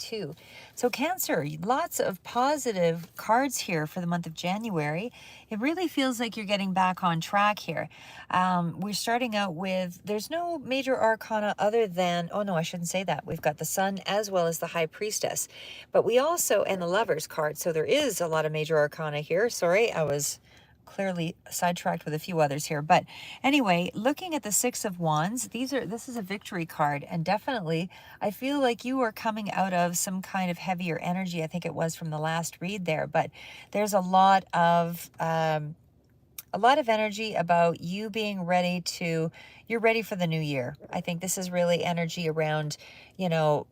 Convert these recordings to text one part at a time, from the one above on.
too. So Cancer, lots of positive cards here for the month of January. It really feels like you're getting back on track here. We're starting out with, there's no major arcana other than, oh no, I shouldn't say that. We've got the Sun as well as the High Priestess. But we also, and the Lovers card. So there is a lot of major arcana here. Sorry, I was clearly sidetracked with a few others here. But anyway, looking at the Six of Wands, this is a victory card, and definitely I feel like you are coming out of some kind of heavier energy. I think it was from the last read there, but there's a lot of energy about you being ready to, you're ready for the new year. I think this is really energy around, you know,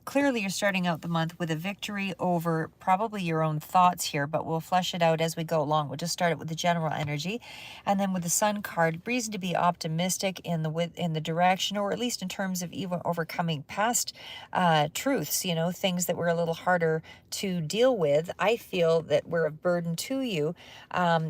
clearly you're starting out the month with a victory over probably your own thoughts here, but we'll flesh it out as we go along. We'll just start it with the general energy, and then with the Sun card, reason to be optimistic in the direction, or at least in terms of even overcoming past truths, you know, things that were a little harder to deal with. I feel that we're a burden to you,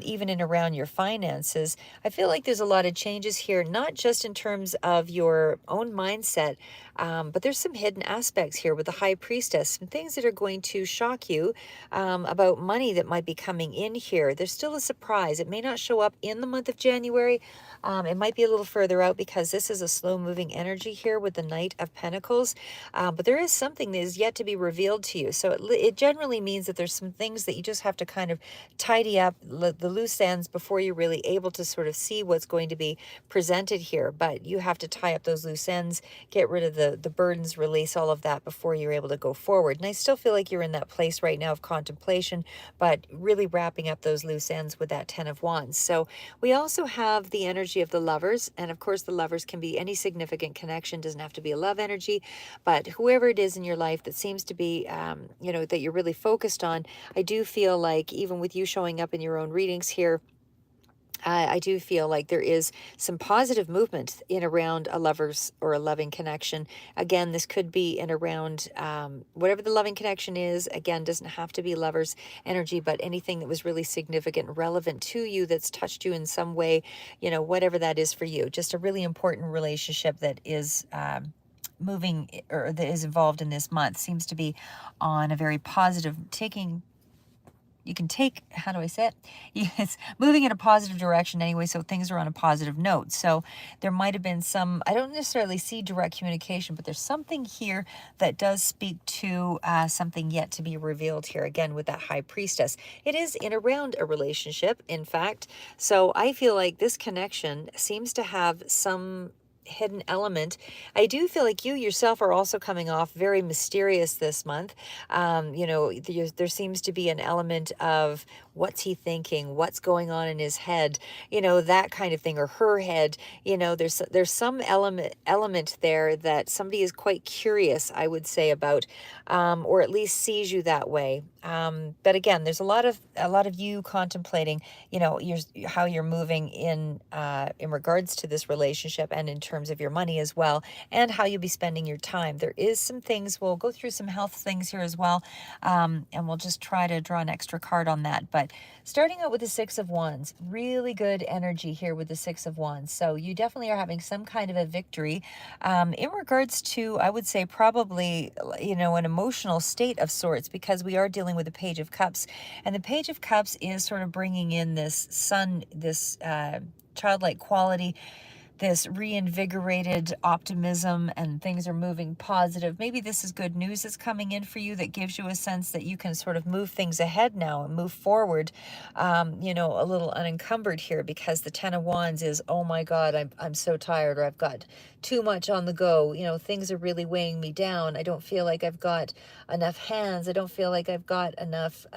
even in around your finances. I feel like there's a lot of changes here, not just in terms of your own mindset, but there's some hidden aspects here with the High Priestess, some things that are going to shock you about money that might be coming in here. There's still a surprise. It may not show up in the month of January. It might be a little further out because this is a slow moving energy here with the Knight of Pentacles. But there is something that is yet to be revealed to you. So it generally means that there's some things that you just have to kind of tidy up the loose ends before you're really able to sort of see what's going to be presented here. But you have to tie up those loose ends, get rid of the burdens, release all of that before you're able to go forward. And I still feel like you're in that place right now of contemplation, but really wrapping up those loose ends with that Ten of Wands. So we also have the energy of the Lovers, and of course the Lovers can be any significant connection, doesn't have to be a love energy, but whoever it is in your life that seems to be, you know, that you're really focused on. I do feel like even with you showing up in your own readings here, I do feel like there is some positive movement in around a lover's or a loving connection. Again, this could be in around whatever the loving connection is. Again, doesn't have to be lover's energy, but anything that was really significant, relevant to you, that's touched you in some way, you know, whatever that is for you. Just a really important relationship that is moving, or that is involved in this month, seems to be on a very positive, you can take, how do I say it? It's moving in a positive direction anyway, so things are on a positive note. So there might have been some, I don't necessarily see direct communication, but there's something here that does speak to something yet to be revealed here, again, with that High Priestess. It is in around a relationship, in fact. So I feel like this connection seems to have some hidden element. I do feel like you yourself are also coming off very mysterious this month. You know, there seems to be an element of what's he thinking, what's going on in his head, you know, that kind of thing, or her head. You know, there's some element there that somebody is quite curious, I would say, about, or at least sees you that way. But again, there's a lot of you contemplating, you know, how you're moving in regards to this relationship, and in terms of your money as well, and how you'll be spending your time. There is some things, we'll go through some health things here as well, and we'll just try to draw an extra card on that. But starting out with the Six of Wands, really good energy here with the Six of Wands. So you definitely are having some kind of a victory in regards to, I would say, probably, you know, an emotional state of sorts, because we are dealing with the Page of Cups, and the Page of Cups is sort of bringing in this sun, this childlike quality, this reinvigorated optimism, and things are moving positive. Maybe this is good news that's coming in for you that gives you a sense that you can sort of move things ahead now and move forward, you know, a little unencumbered here, because the Ten of Wands is, oh my God, I'm so tired, or I've got too much on the go. You know, things are really weighing me down. I don't feel like I've got enough hands. I don't feel like I've got enough,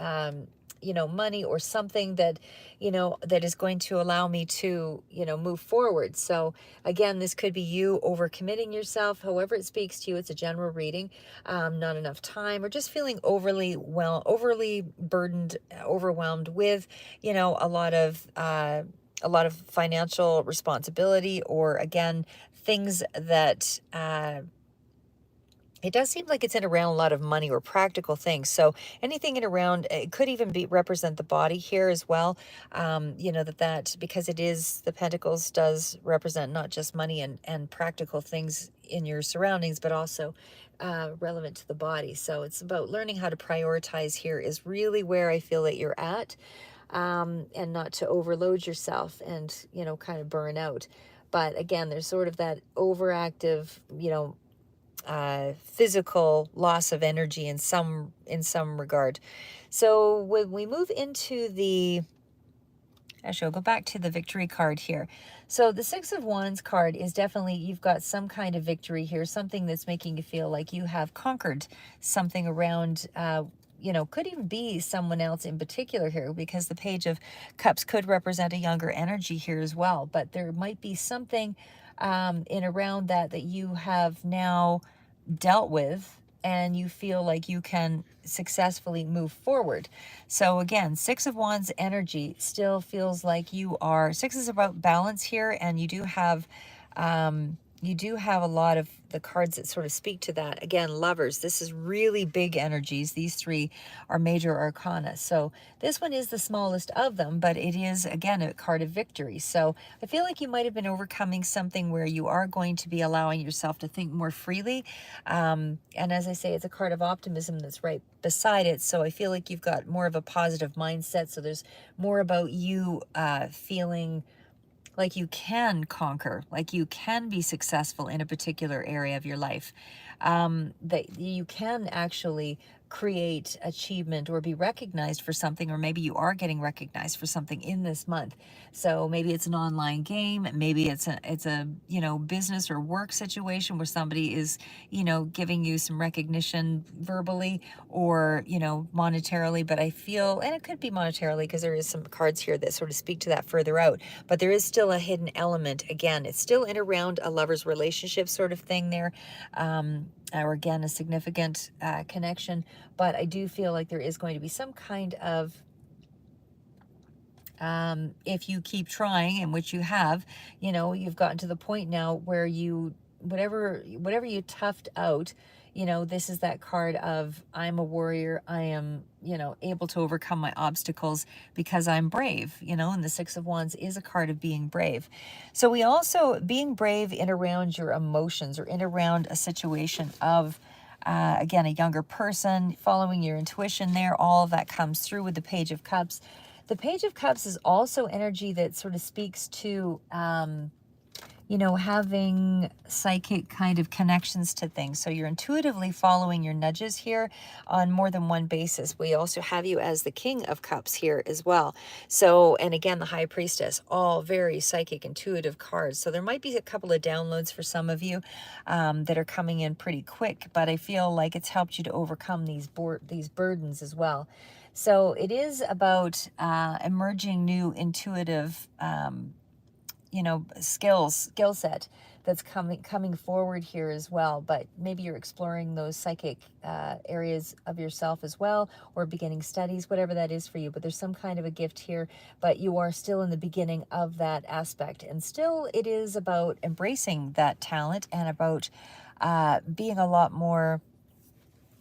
you know, money or something that, you know, that is going to allow me to, you know, move forward. So again, this could be you overcommitting yourself, however it speaks to you. It's a general reading, not enough time, or just feeling overly burdened, overwhelmed with, you know, a lot of financial responsibility, or again, things that, it does seem like it's in around a lot of money or practical things. So anything in around, it could even be represent the body here as well. You know, that because it is, the Pentacles does represent not just money and practical things in your surroundings, but also relevant to the body. So it's about learning how to prioritize here is really where I feel that you're at, and not to overload yourself and, you know, kind of burn out. But again, there's sort of that overactive, you know, physical loss of energy in some regard. So when we move into the, actually, I'll go back to the victory card here. So the Six of Wands card is definitely, you've got some kind of victory here, something that's making you feel like you have conquered something around, you know, could even be someone else in particular here, because the Page of Cups could represent a younger energy here as well. But there might be something in around that you have now dealt with, and you feel like you can successfully move forward. So again, Six of Wands energy still feels like you are, six is about balance here, and you do have a lot of the cards that sort of speak to that. Again, Lovers, this is really big energies. These three are major arcana. So this one is the smallest of them, but it is, again, a card of victory. So I feel like you might have been overcoming something where you are going to be allowing yourself to think more freely. And as I say, it's a card of optimism that's right beside it. So I feel like you've got more of a positive mindset. So there's more about you feeling like you can conquer, like you can be successful in a particular area of your life, that you can actually create achievement or be recognized for something, or maybe you are getting recognized for something in this month. So maybe it's an online game, maybe it's a you know, business or work situation where somebody is, you know, giving you some recognition verbally or, you know, monetarily. But I feel, and it could be monetarily because there is some cards here that sort of speak to that further out, but there is still a hidden element. Again, it's still in around a lover's relationship sort of thing there, or again, a significant connection. But I do feel like there is going to be some kind of, if you keep trying, and which you have, you know, you've gotten to the point now where you, whatever you toughed out, you know, this is that card of, I'm a warrior, I am, you know, able to overcome my obstacles because I'm brave, you know. And the Six of Wands is a card of being brave. So we also, being brave in around your emotions, or in around a situation of, again, a younger person, following your intuition there, all of that comes through with the Page of Cups. The Page of Cups is also energy that sort of speaks to, you know, having psychic kind of connections to things. So you're intuitively following your nudges here on more than one basis. We also have you as the King of Cups here as well. So, and again, the High Priestess, all very psychic, intuitive cards. So there might be a couple of downloads for some of you that are coming in pretty quick, but I feel like it's helped you to overcome these burdens as well. So it is about emerging new intuitive, you know, skill set that's coming forward here as well. But maybe you're exploring those psychic areas of yourself as well, or beginning studies, whatever that is for you. But there's some kind of a gift here, but you are still in the beginning of that aspect. And still, it is about embracing that talent, and about being a lot more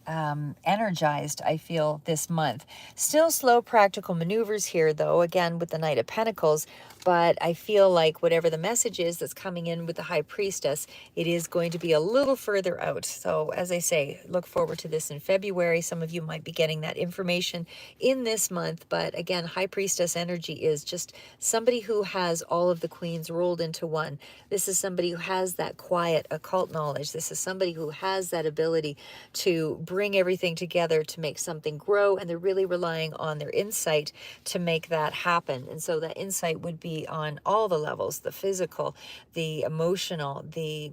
energized, I feel, this month. Still slow practical maneuvers here, though, again, with the Knight of Pentacles. But I feel like whatever the message is that's coming in with the High Priestess, it is going to be a little further out. So as I say, look forward to this in February. Some of you might be getting that information in this month. But again, High Priestess energy is just somebody who has all of the queens rolled into one. This is somebody who has that quiet occult knowledge. This is somebody who has that ability to bring everything together to make something grow, and they're really relying on their insight to make that happen. And so that insight would be on all the levels: the physical, the emotional, the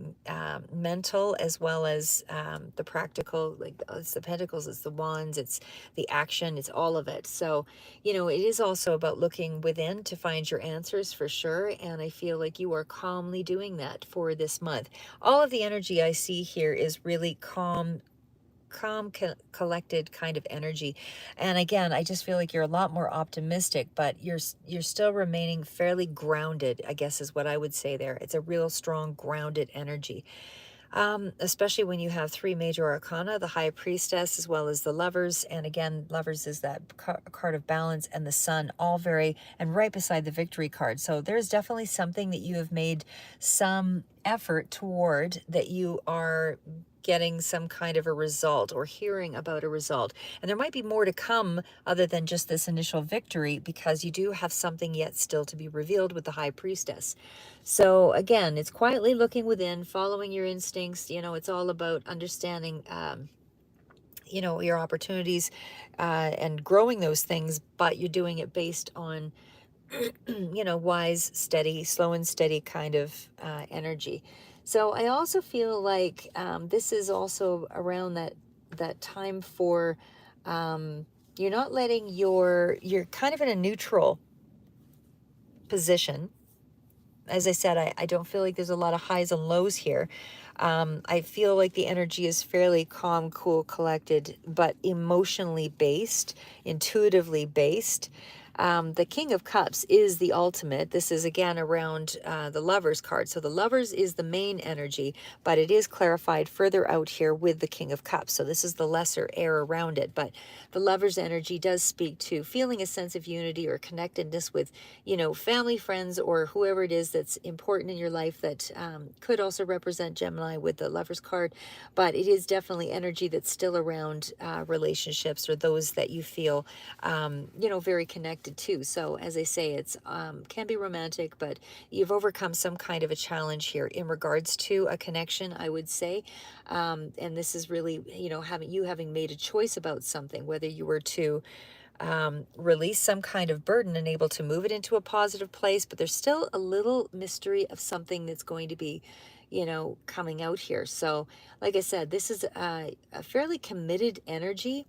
mental, as well as the practical. Like, it's the pentacles, it's the wands, it's the action, it's all of it. So, you know, it is also about looking within to find your answers, for sure. And I feel like you are calmly doing that for this month. All of the energy I see here is really calm, collected kind of energy. And again, I just feel like you're a lot more optimistic, but you're still remaining fairly grounded, I guess is what I would say there. It's a real strong grounded energy. Especially when you have three major arcana, the High Priestess as well as the Lovers. And again, Lovers is that card of balance, and the Sun, all very, and right beside the Victory card. So there's definitely something that you have made some effort toward, that you are getting some kind of a result or hearing about a result. And there might be more to come other than just this initial victory, because you do have something yet still to be revealed with the High Priestess. So again, it's quietly looking within, following your instincts. It's all about understanding, your opportunities and growing those things, but you're doing it based on wise, steady, slow and steady kind of energy. So I also feel like this is also around that time for you're not letting you're kind of in a neutral position. As I said, I don't feel like there's a lot of highs and lows here. I feel like the energy is fairly calm, cool, collected, but emotionally based, intuitively based. The King of Cups is the ultimate. This is again around the Lovers card. So the Lovers is the main energy, but it is clarified further out here with the King of Cups. So this is the lesser air around it. But the Lovers energy does speak to feeling a sense of unity or connectedness with, family, friends, or whoever it is that's important in your life. That could also represent Gemini with the Lovers card. But it is definitely energy that's still around relationships, or those that you feel, very connected to. So as I say, it's can be romantic, but you've overcome some kind of a challenge here in regards to a connection, I would say. And this is really, having made a choice about something, whether you were to release some kind of burden and able to move it into a positive place, but there's still a little mystery of something that's going to be, coming out here. So like I said, this is a fairly committed energy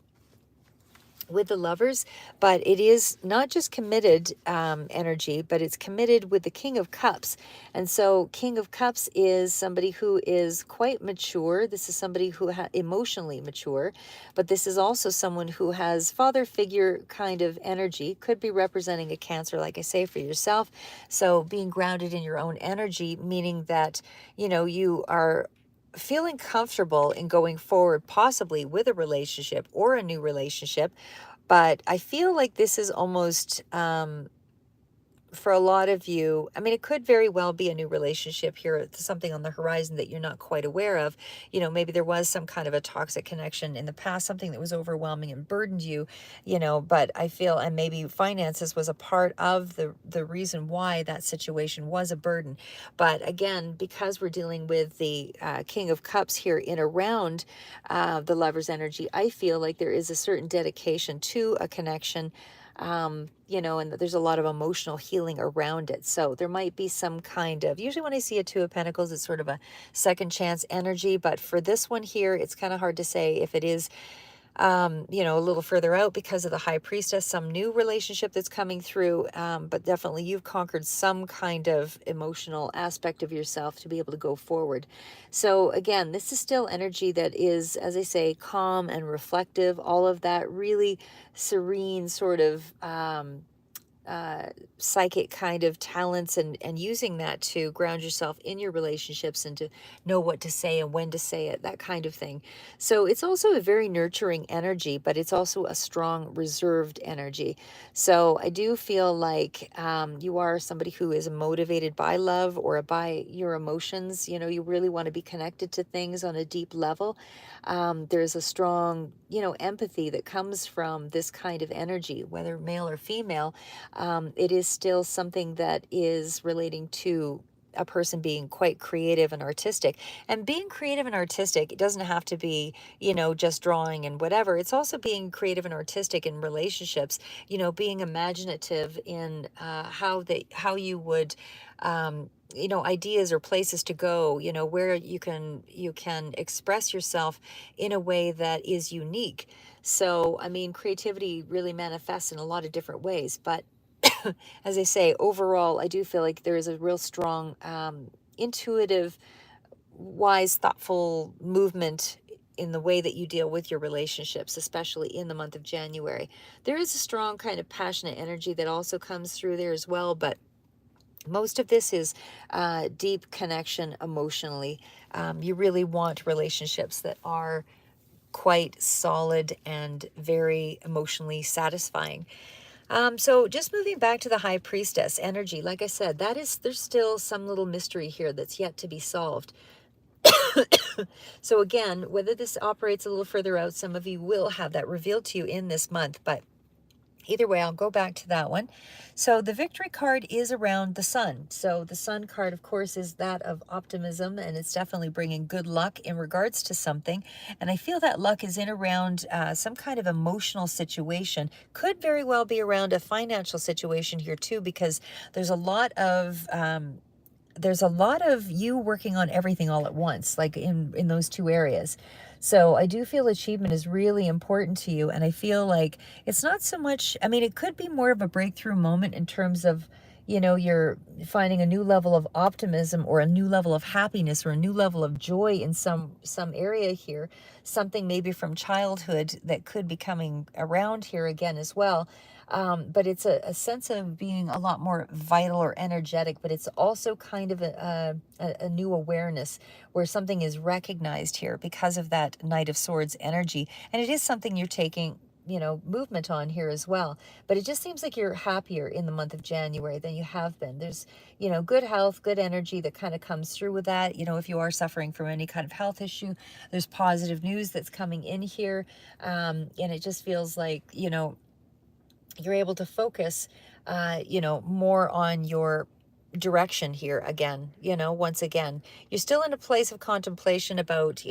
with the Lovers, but it is not just committed energy, but it's committed with the King of Cups. And so King of Cups is somebody who is quite mature. This is somebody who emotionally mature, but this is also someone who has father figure kind of energy, could be representing a Cancer, like I say, for yourself. So being grounded in your own energy, meaning that, you are feeling comfortable in going forward, possibly with a relationship or a new relationship. But I feel like this is almost for a lot of you, I mean, it could very well be a new relationship here, something on the horizon that you're not quite aware of. Maybe there was some kind of a toxic connection in the past, something that was overwhelming and burdened you, but I feel, and maybe finances was a part of the reason why that situation was a burden. But again, because we're dealing with the King of Cups here in around the Lover's energy, I feel like there is a certain dedication to a connection, and there's a lot of emotional healing around it. So there might be some kind of, usually when I see a Two of Pentacles, it's sort of a second chance energy. But for this one here, it's kind of hard to say if it is, a little further out because of the High Priestess, some new relationship that's coming through. But definitely you've conquered some kind of emotional aspect of yourself to be able to go forward. So again, this is still energy that is, as I say, calm and reflective, all of that really serene sort of, psychic kind of talents, and using that to ground yourself in your relationships and to know what to say and when to say it, that kind of thing. So it's also a very nurturing energy, but it's also a strong reserved energy. So I do feel like you are somebody who is motivated by love or by your emotions. You really want to be connected to things on a deep level. There's a strong, empathy that comes from this kind of energy, whether male or female. It is still something that is relating to a person being quite creative and artistic. And being creative and artistic, it doesn't have to be, just drawing and whatever. It's also being creative and artistic in relationships, being imaginative in how you would, ideas or places to go, where you can express yourself in a way that is unique. So, I mean, creativity really manifests in a lot of different ways, but as I say, overall, I do feel like there is a real strong, intuitive, wise, thoughtful movement in the way that you deal with your relationships, especially in the month of January. There is a strong kind of passionate energy that also comes through there as well, but most of this is deep connection emotionally. You really want relationships that are quite solid and very emotionally satisfying. So just moving back to the High Priestess energy, like I said, there's still some little mystery here that's yet to be solved. So again, whether this operates a little further out, some of you will have that revealed to you in this month, but either way, I'll go back to that one. So the victory card is around the sun. So the sun card, of course, is that of optimism, and it's definitely bringing good luck in regards to something. And I feel that luck is in around some kind of emotional situation. Could very well be around a financial situation here too, because there's a lot of you working on everything all at once, like in those two areas. So I do feel achievement is really important to you. And I feel like it's not so much, I mean, it could be more of a breakthrough moment in terms of, you're finding a new level of optimism or a new level of happiness or a new level of joy in some area here. Something maybe from childhood that could be coming around here again as well. But it's a sense of being a lot more vital or energetic, but it's also kind of a new awareness where something is recognized here because of that Knight of Swords energy. And it is something you're taking, movement on here as well. But it just seems like you're happier in the month of January than you have been. There's, good health, good energy that kind of comes through with that. If you are suffering from any kind of health issue, there's positive news that's coming in here. And it just feels like, you're able to focus, more on your direction here again. Once again, you're still in a place of contemplation about,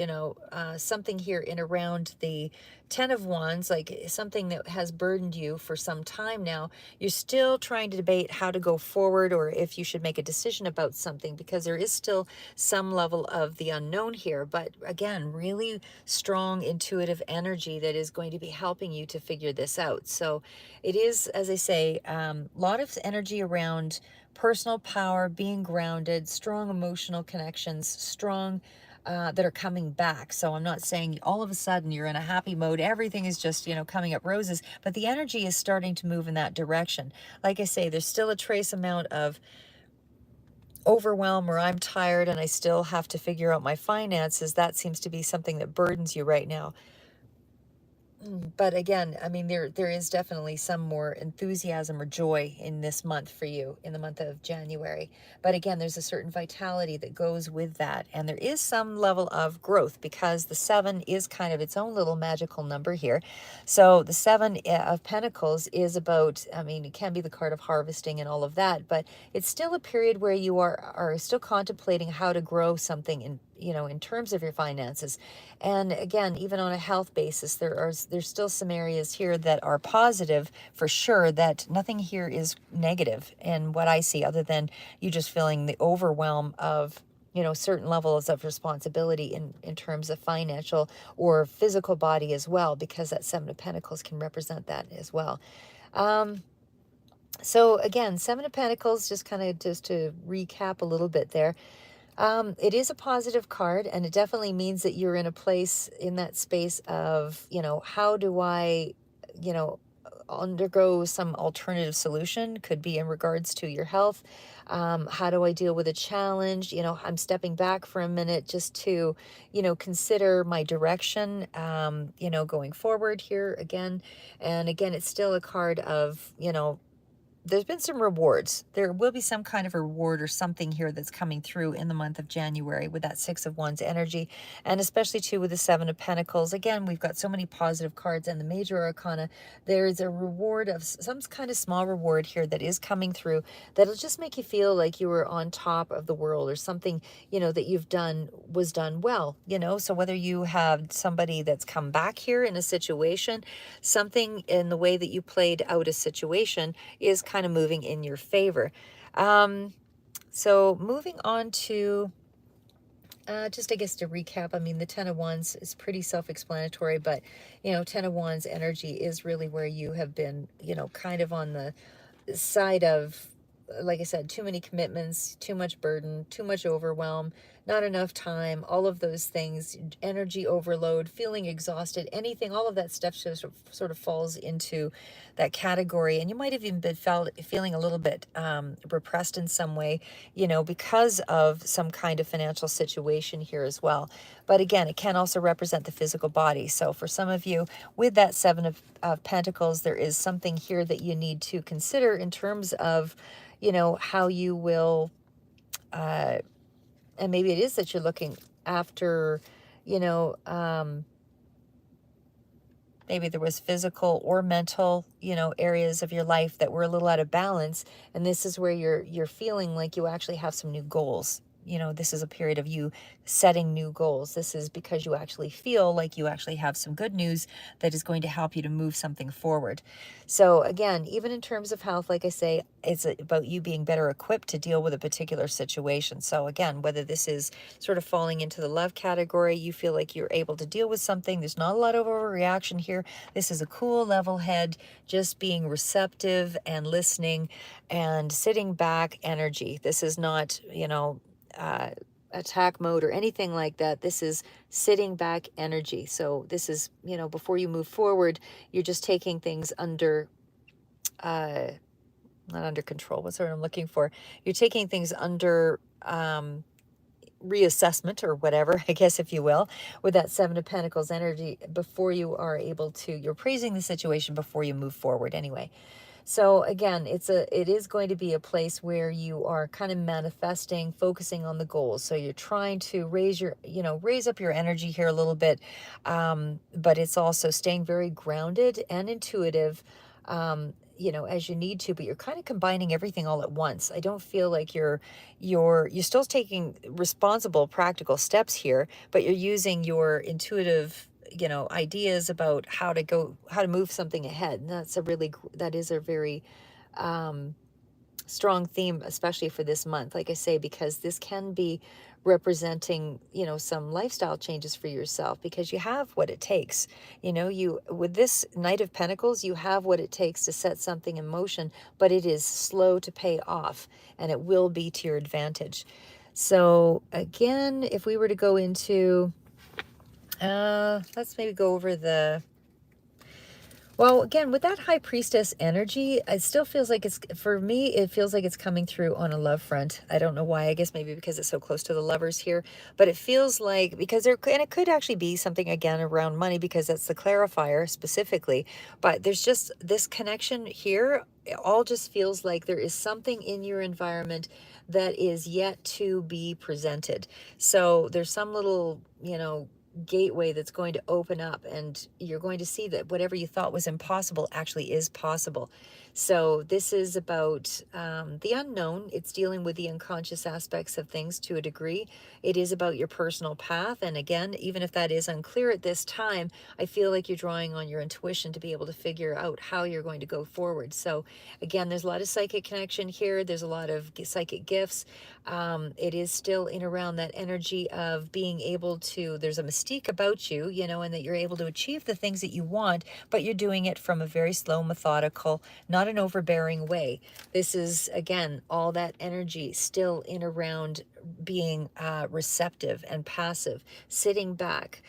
something here in around the 10 of Wands, like something that has burdened you for some time now. You're still trying to debate how to go forward or if you should make a decision about something, because there is still some level of the unknown here. But again, really strong intuitive energy that is going to be helping you to figure this out. So it is, as I say, a lot of energy around personal power, being grounded, strong emotional connections, strong that are coming back. So I'm not saying all of a sudden you're in a happy mode, everything is just, coming up roses, but the energy is starting to move in that direction. Like I say, there's still a trace amount of overwhelm or I'm tired and I still have to figure out my finances. That seems to be something that burdens you right now. But again, I mean, there is definitely some more enthusiasm or joy in this month for you, in the month of January. But again, there's a certain vitality that goes with that. And there is some level of growth because the 7 is kind of its own little magical number here. So the 7 of Pentacles is about, I mean, it can be the card of harvesting and all of that, but it's still a period where you are still contemplating how to grow something in terms of your finances. And again, even on a health basis, there's still some areas here that are positive for sure, that nothing here is negative in what I see, other than you just feeling the overwhelm of certain levels of responsibility in terms of financial or physical body as well, because that 7 of Pentacles can represent that as well. So again, 7 of Pentacles, just to recap a little bit there. It is a positive card, and it definitely means that you're in a place in that space of, how do I, undergo some alternative solution? Could be in regards to your health. How do I deal with a challenge? I'm stepping back for a minute just to, consider my direction, going forward here again. And again, it's still a card of, there's been some rewards. There will be some kind of reward or something here that's coming through in the month of January with that 6 of Wands energy, and especially too with the 7 of Pentacles. Again, we've got so many positive cards, and the major arcana, there's a reward of some kind of small reward here that is coming through that'll just make you feel like you were on top of the world, or something, that you've done was done well, so whether you have somebody that's come back here in a situation, something in the way that you played out a situation is kind of moving in your favor. So moving on to just, I guess, to recap, I mean, the 10 of Wands is pretty self-explanatory, but 10 of Wands energy is really where you have been, kind of on the side of, like I said, too many commitments, too much burden, too much overwhelm, not enough time, all of those things, energy overload, feeling exhausted, anything, all of that stuff sort of falls into that category. And you might have even been feeling a little bit repressed in some way, because of some kind of financial situation here as well. But again, it can also represent the physical body. So for some of you, with that 7 of Pentacles, there is something here that you need to consider in terms of, how you will, and maybe it is that you're looking after, you know, maybe there was physical or mental, you know, areas of your life that were a little out of balance. And this is where you're feeling like you actually have some new goals. You know, this is a period of you setting new goals. This is because you actually feel like you actually have some good news that is going to help you to move something forward. So again, even in terms of health, like I say, it's about you being better equipped to deal with a particular situation. So again, whether this is sort of falling into the love category, you feel like you're able to deal with something. There's not a lot of overreaction here. This is a cool level head, just being receptive and listening and sitting back energy. This is not, you know, attack mode or anything like that. This is sitting back energy. So this is, you know, before you move forward, you're just taking things under, not under control. What's the word I'm looking for? You're taking things under, reassessment or whatever, I guess, if you will, with that Seven of Pentacles energy before you are able to, you're praising the situation before you move forward anyway. So again, it is going to be a place where you are kind of manifesting, focusing on the goals. So you're trying to raise up your energy here a little bit. But it's also staying very grounded and intuitive, you know, as you need to, but you're kind of combining everything all at once. I don't feel like you're still taking responsible, practical steps here, but you're using your intuitive, you know, ideas about how to move something ahead. And that is a very strong theme, especially for this month, like I say, because this can be representing, you know, some lifestyle changes for yourself, because you have what it takes. You know, you, with this Knight of Pentacles, you have what it takes to set something in motion, but it is slow to pay off, and it will be to your advantage. So again, if we were to go into, let's maybe go over well, again, with that High Priestess energy, it still feels like for me, it feels like it's coming through on a love front. I don't know why. I guess maybe because it's so close to the Lovers here, but it feels like, because and it could actually be something again around money, because that's the clarifier specifically, but there's just this connection here. It all just feels like there is something in your environment that is yet to be presented. So there's some little, you know, gateway that's going to open up, and you're going to see that whatever you thought was impossible actually is possible. So this is about the unknown. It's dealing with the unconscious aspects of things to a degree. It is about your personal path. And again, even if that is unclear at this time, I feel like you're drawing on your intuition to be able to figure out how you're going to go forward. So again, there's a lot of psychic connection here. There's a lot of psychic gifts. It is still in around that energy of being able to, there's a mystique about you, you know, and that you're able to achieve the things that you want, but you're doing it from a very slow, methodical, not an overbearing way. This is, again, all that energy still in around being receptive and passive, sitting back,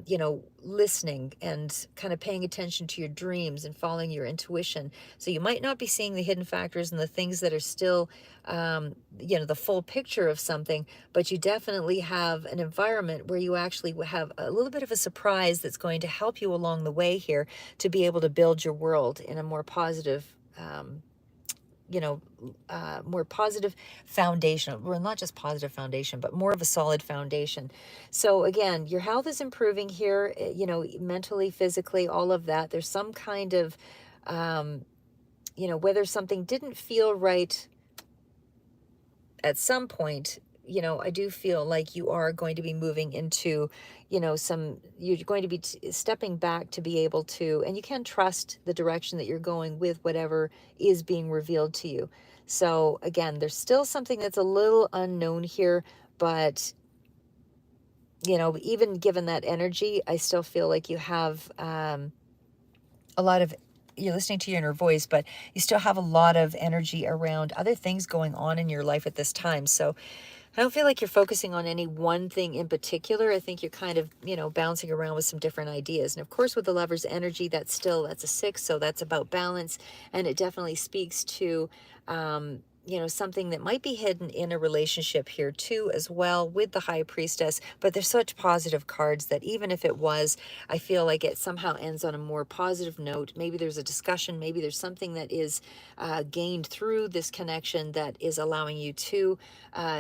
you know, listening and kind of paying attention to your dreams and following your intuition. So you might not be seeing the hidden factors and the things that are still, you know, the full picture of something, but you definitely have an environment where you actually have a little bit of a surprise that's going to help you along the way here to be able to build your world in a more positive, you know, more positive foundation. Well, not just positive foundation, but more of a solid foundation. So again, your health is improving here, you know, mentally, physically, all of that. There's some kind of, you know, whether something didn't feel right at some point, you know, I do feel like you are going to be moving into, you know, you're going to be stepping back to be able to, and you can trust the direction that you're going with whatever is being revealed to you. So again, there's still something that's a little unknown here, but, you know, even given that energy, I still feel like you have a lot of, you're listening to your inner voice, but you still have a lot of energy around other things going on in your life at this time. So I don't feel like you're focusing on any one thing in particular. I think you're kind of, you know, bouncing around with some different ideas. And of course, with the Lover's energy, that's a 6. So that's about balance. And it definitely speaks to, you know, something that might be hidden in a relationship here too, as well, with the High Priestess. But there's such positive cards that even if it was, I feel like it somehow ends on a more positive note. Maybe there's a discussion, maybe there's something that is gained through this connection that is allowing you to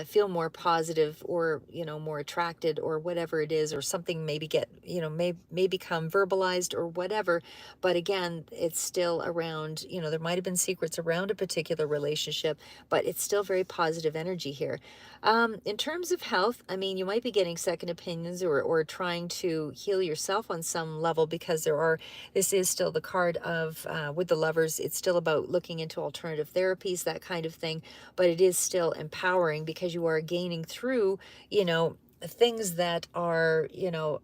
feel more positive, or, you know, more attracted, or whatever it is, or something maybe get, you know, may become verbalized or whatever. But again, it's still around, you know, there might have been secrets around a particular relationship, but it's still very positive energy here. In terms of health, I mean, you might be getting second opinions, or trying to heal yourself on some level, because this is still the card of, with the Lovers, it's still about looking into alternative therapies, that kind of thing, but it is still empowering, because you are gaining through, you know, things that are, you know,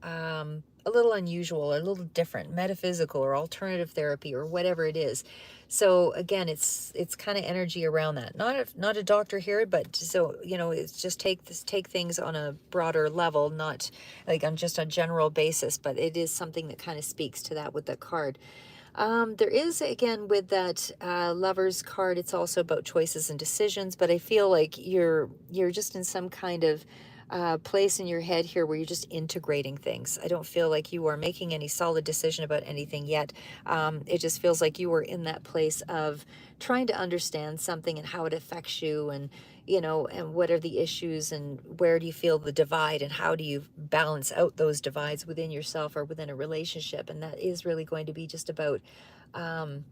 a little unusual, or a little different, metaphysical or alternative therapy, or whatever it is. So again, it's kind of energy around that. Not a doctor here, but so, you know, it's just take things on a broader level, not like on just a general basis, but it is something that kind of speaks to that with that card. There is, again, with that Lovers card, it's also about choices and decisions, but I feel like you're just in some kind of place in your head here where you're just integrating things. I don't feel like you are making any solid decision about anything yet. It just feels like you are in that place of trying to understand something and how it affects you, and, you know, and what are the issues, and where do you feel the divide, and how do you balance out those divides within yourself or within a relationship. And that is really going to be just about um,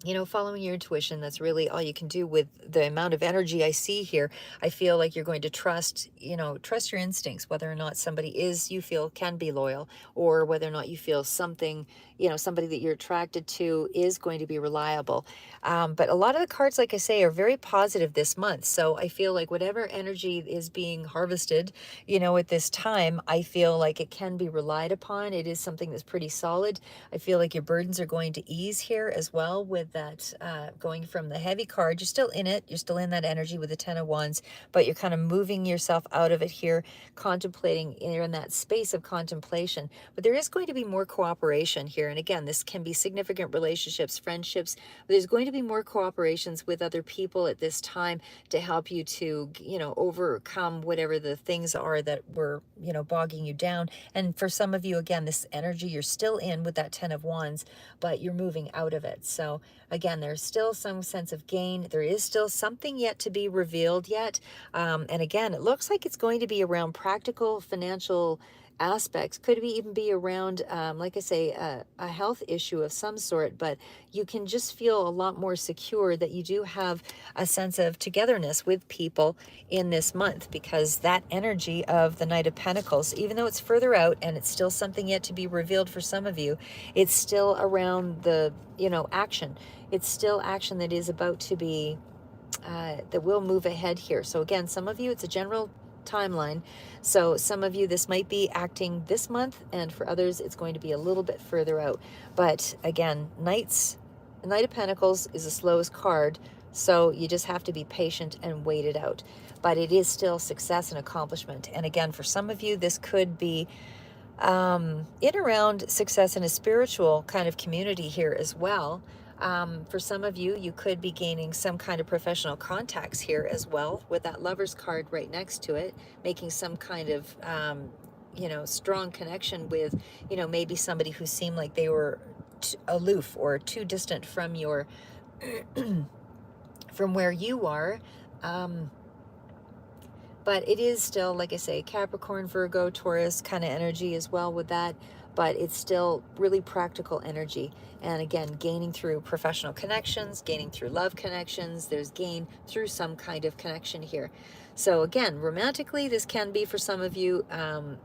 you know, following your intuition. That's really all you can do with the amount of energy I see here. I feel like you're going to trust, you know, trust your instincts, whether or not somebody is, you feel, can be loyal, or whether or not you feel something, you know, somebody that you're attracted to is going to be reliable. But a lot of the cards, like I say, are very positive this month. So I feel like whatever energy is being harvested, you know, at this time, I feel like it can be relied upon. It is something that's pretty solid. I feel like your burdens are going to ease here as well, with that going from the heavy card. You're still in it. You're still in that energy with the Ten of Wands, but you're kind of moving yourself out of it here, contemplating. You're in that space of contemplation. But there is going to be more cooperation here. And again, this can be significant relationships, friendships. But there's going to be more cooperations with other people at this time to help you to, you know, overcome whatever the things are that were, you know, bogging you down. And for some of you, again, this energy you're still in with that Ten of Wands, but you're moving out of it. So again, there's still some sense of gain. There is still something yet to be revealed yet. And again, it looks like it's going to be around practical financial aspects. Could even be around, like I say, a health issue of some sort, but you can just feel a lot more secure that you do have a sense of togetherness with people in this month, because that energy of the Knight of Pentacles, even though it's further out and it's still something yet to be revealed for some of you, it's still around the, you know, action. It's still action that is about to be that will move ahead here. So again, some of you, it's a general timeline. So some of you, this might be acting this month, and for others, it's going to be a little bit further out. But again, Knight of Pentacles is the slowest card, so you just have to be patient and wait it out. But it is still success and accomplishment. And again, for some of you, this could be in around success in a spiritual kind of community here as well. For some of you, you could be gaining some kind of professional contacts here as well, with that Lovers card right next to it, making some kind of, you know, strong connection with, you know, maybe somebody who seemed like they were aloof or too distant from your, from where you are. But it is still, like I say, Capricorn, Virgo, Taurus kind of energy as well with that. But it's still really practical energy. And again, gaining through professional connections, gaining through love connections. There's gain through some kind of connection here. So again, romantically, this can be for some of you,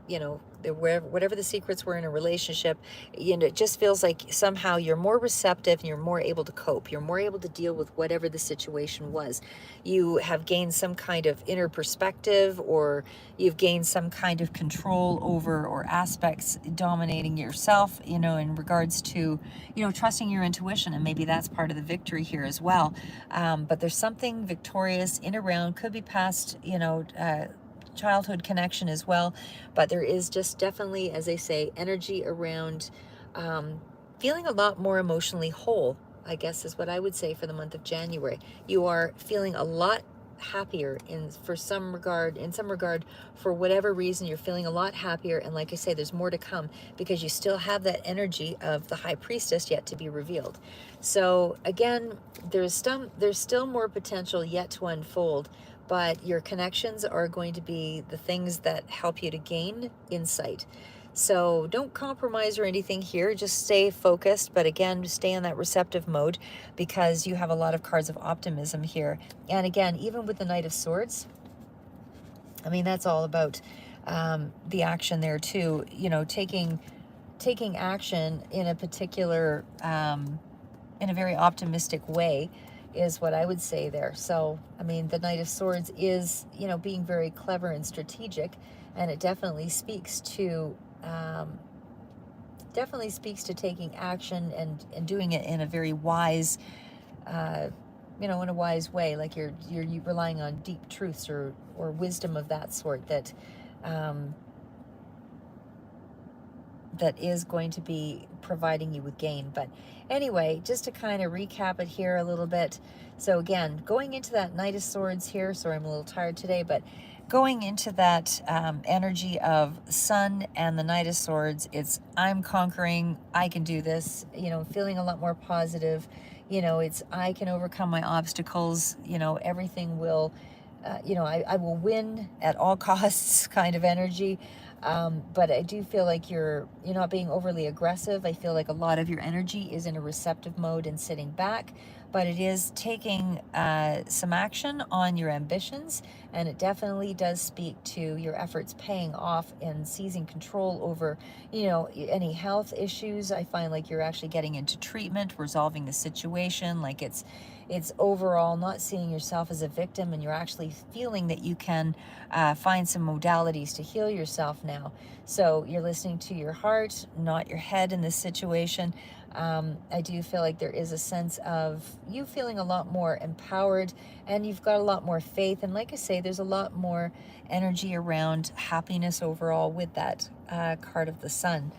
you know, whatever the secrets were in a relationship, you know, it just feels like somehow you're more receptive and you're more able to cope. You're more able to deal with whatever the situation was. You have gained some kind of inner perspective, or you've gained some kind of control over, or aspects dominating yourself, you know, in regards to, you know, trusting your intuition. And maybe that's part of the victory here as well. But there's something victorious in around, could be past, you know, childhood connection as well. But there is just definitely, as I say, energy around feeling a lot more emotionally whole I guess is what I would say for the month of January. You are feeling a lot happier in some regard, for whatever reason. You're feeling a lot happier, and like I say, there's more to come because you still have that energy of the high priestess yet to be revealed. So again, there's still more potential yet to unfold, but your connections are going to be the things that help you to gain insight. So don't compromise or anything here. Just stay focused. But again, stay in that receptive mode because you have a lot of cards of optimism here. And again, even with the Knight of Swords, I mean, that's all about the action there too. You know, taking action in a particular, in a very optimistic way is what I would say there. So, I mean, the Knight of Swords is, you know, being very clever and strategic, and it definitely speaks to taking action and doing it in a very wise, you know, in a wise way. Like you're relying on deep truths or wisdom of that sort that that is going to be providing you with gain. But anyway, just to kind of recap it here a little bit. So again, going into that Knight of Swords here, sorry, I'm a little tired today, but going into that energy of Sun and the Knight of Swords, it's I'm conquering, I can do this, you know, feeling a lot more positive. You know, it's I can overcome my obstacles, you know, everything will, you know, I will win at all costs kind of energy. But I do feel like you're not being overly aggressive. I feel like a lot of your energy is in a receptive mode and sitting back, but it is taking some action on your ambitions, and it definitely does speak to your efforts paying off and seizing control over, you know, any health issues. I find like you're actually getting into treatment, resolving the situation, like it's overall not seeing yourself as a victim, and you're actually feeling that you can find some modalities to heal yourself now. So you're listening to your heart, not your head in this situation. I do feel like there is a sense of you feeling a lot more empowered, and you've got a lot more faith. And like I say, there's a lot more energy around happiness overall with that card of the Sun.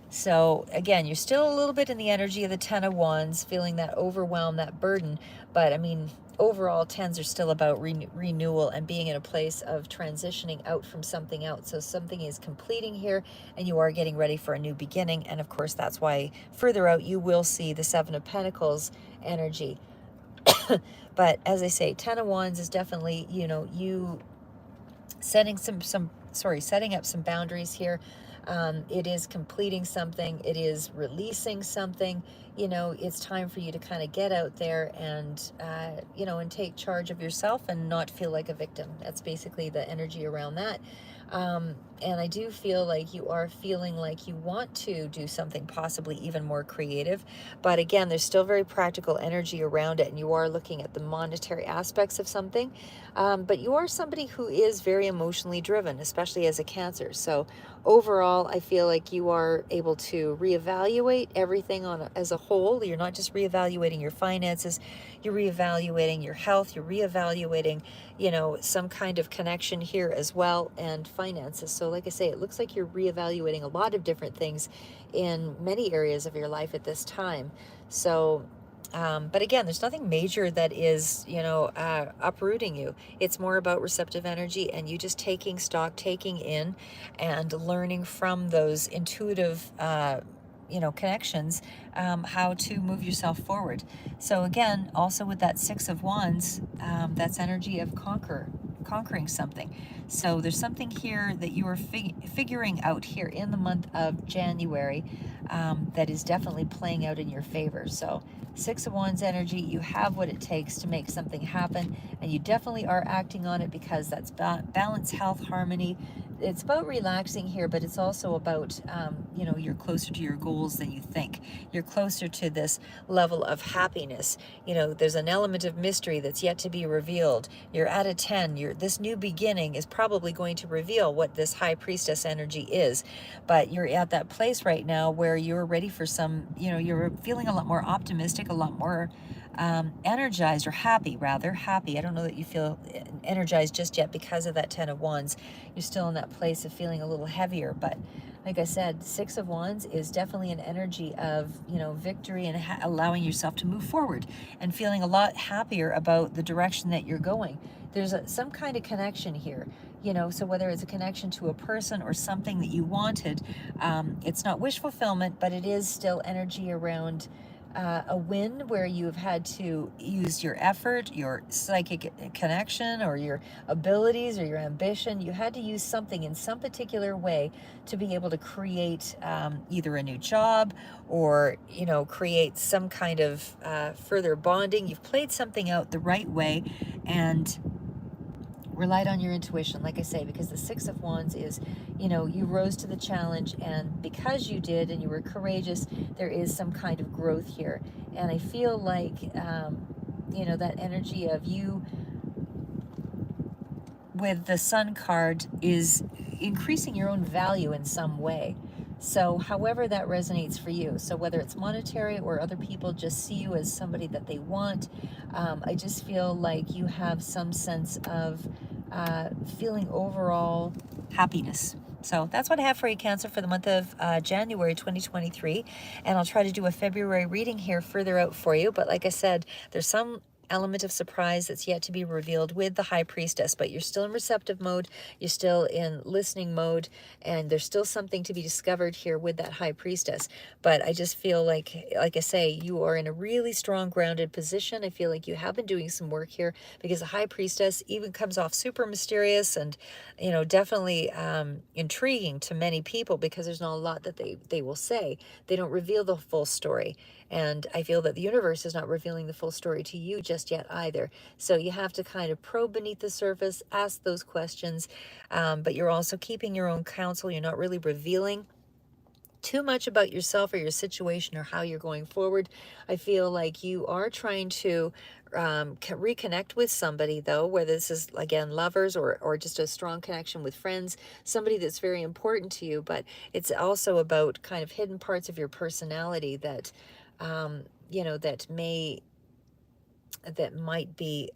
So again, you're still a little bit in the energy of the Ten of Wands, feeling that overwhelm, that burden. But I mean, overall, tens are still about renewal and being in a place of transitioning out from something else. So something is completing here, and you are getting ready for a new beginning. And of course, that's why further out you will see the Seven of Pentacles energy. But as I say, Ten of Wands is definitely, you know, you setting setting up some boundaries here. It is completing something. It is releasing something. You know, it's time for you to kind of get out there and, you know, and take charge of yourself and not feel like a victim. That's basically the energy around that. And I do feel like you are feeling like you want to do something possibly even more creative. But again, there's still very practical energy around it, and you are looking at the monetary aspects of something. But you are somebody who is very emotionally driven, especially as a Cancer. So overall, I feel like you are able to reevaluate everything as a whole. You're not just reevaluating your finances, you're reevaluating your health, you're reevaluating, you know, some kind of connection here as well, and finances. So like I say, it looks like you're reevaluating a lot of different things in many areas of your life at this time. So but again, there's nothing major that is, you know, uprooting you. It's more about receptive energy and you just taking stock, taking in, and learning from those intuitive, you know, connections, how to move yourself forward. So again, also with that Six of Wands, that's energy of conquering something. So there's something here that you are figuring out here in the month of January, that is definitely playing out in your favor. So Six of Wands energy, you have what it takes to make something happen, and you definitely are acting on it because that's balance, health, harmony. It's about relaxing here, but it's also about, you know, you're closer to your goals than you think. You're closer to this level of happiness. You know, there's an element of mystery that's yet to be revealed. You're at a 10. This new beginning is probably going to reveal what this High Priestess energy is. But you're at that place right now where you're ready for some, you know, you're feeling a lot more optimistic, a lot more energized, or happy, rather happy. I don't know that you feel energized just yet because of that Ten of Wands. You're still in that place of feeling a little heavier, but like I said, Six of Wands is definitely an energy of, you know, victory and allowing yourself to move forward and feeling a lot happier about the direction that you're going. There's some kind of connection here, you know, so whether it's a connection to a person or something that you wanted, it's not wish fulfillment, but it is still energy around a win where you've had to use your effort, your psychic connection, or your abilities, or your ambition. You had to use something in some particular way to be able to create either a new job or, you know, create some kind of further bonding. You've played something out the right way and relied on your intuition, like I say, because the Six of Wands is, you know, you rose to the challenge, and because you did and you were courageous, there is some kind of growth here. And I feel like, you know, that energy of you with the Sun card is increasing your own value in some way. So however that resonates for you, so whether it's monetary or other people just see you as somebody that they want, I just feel like you have some sense of feeling overall happiness. So that's what I have for you, Cancer, for the month of January 2023. And I'll try to do a February reading here further out for you. But like I said, there's some element of surprise that's yet to be revealed with the High Priestess, but you're still in receptive mode, you're still in listening mode, and there's still something to be discovered here with that High Priestess. But I just feel like I say, you are in a really strong grounded position. I feel like you have been doing some work here, because the High Priestess even comes off super mysterious and, you know, definitely intriguing to many people, because there's not a lot that they will say. They don't reveal the full story. And I feel that the universe is not revealing the full story to you just yet either. So you have to kind of probe beneath the surface, ask those questions, but you're also keeping your own counsel. You're not really revealing too much about yourself or your situation or how you're going forward. I feel like you are trying to reconnect with somebody, though, whether this is, again, lovers or just a strong connection with friends, somebody that's very important to you. But it's also about kind of hidden parts of your personality that, you know, that might be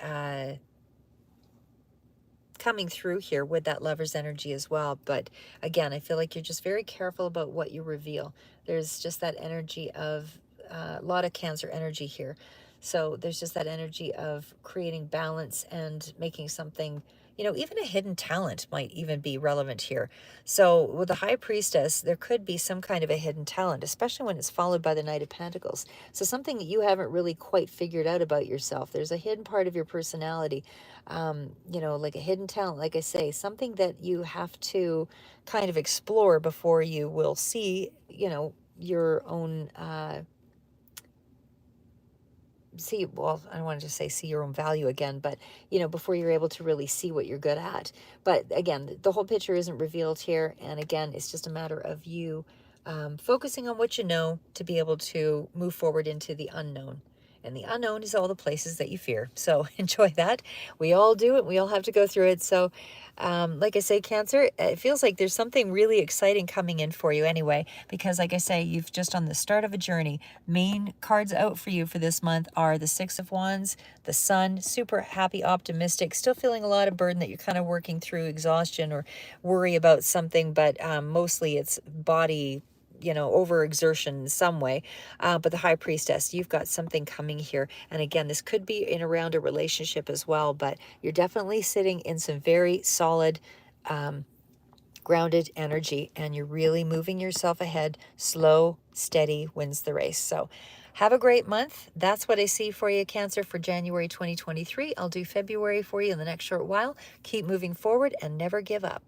coming through here with that lover's energy as well. But again, I feel like you're just very careful about what you reveal. There's just that energy of a lot of Cancer energy here. So there's just that energy of creating balance and making something, you know, even a hidden talent might even be relevant here. So with the High Priestess, there could be some kind of a hidden talent, especially when it's followed by the Knight of Pentacles. So something that you haven't really quite figured out about yourself. There's a hidden part of your personality, you know, like a hidden talent, like I say, something that you have to kind of explore before you will see, you know, your own well, I don't want to just say see your own value again, but, you know, before you're able to really see what you're good at. But again, the whole picture isn't revealed here. And again, it's just a matter of you focusing on what you know to be able to move forward into the unknown. And the unknown is all the places that you fear. So enjoy that. We all do it. We all have to go through it. So like I say, Cancer, it feels like there's something really exciting coming in for you anyway, because like I say, you've just on the start of a journey. Main cards out for you for this month are the Six of Wands, the Sun, super happy, optimistic, still feeling a lot of burden that you're kind of working through, exhaustion or worry about something, but mostly it's body, you know, overexertion in some way. But the High Priestess, you've got something coming here. And again, this could be in around a relationship as well, but you're definitely sitting in some very solid, grounded energy, and you're really moving yourself ahead. Slow, steady wins the race. So have a great month. That's what I see for you, Cancer, for January 2023. I'll do February for you in the next short while. Keep moving forward and never give up.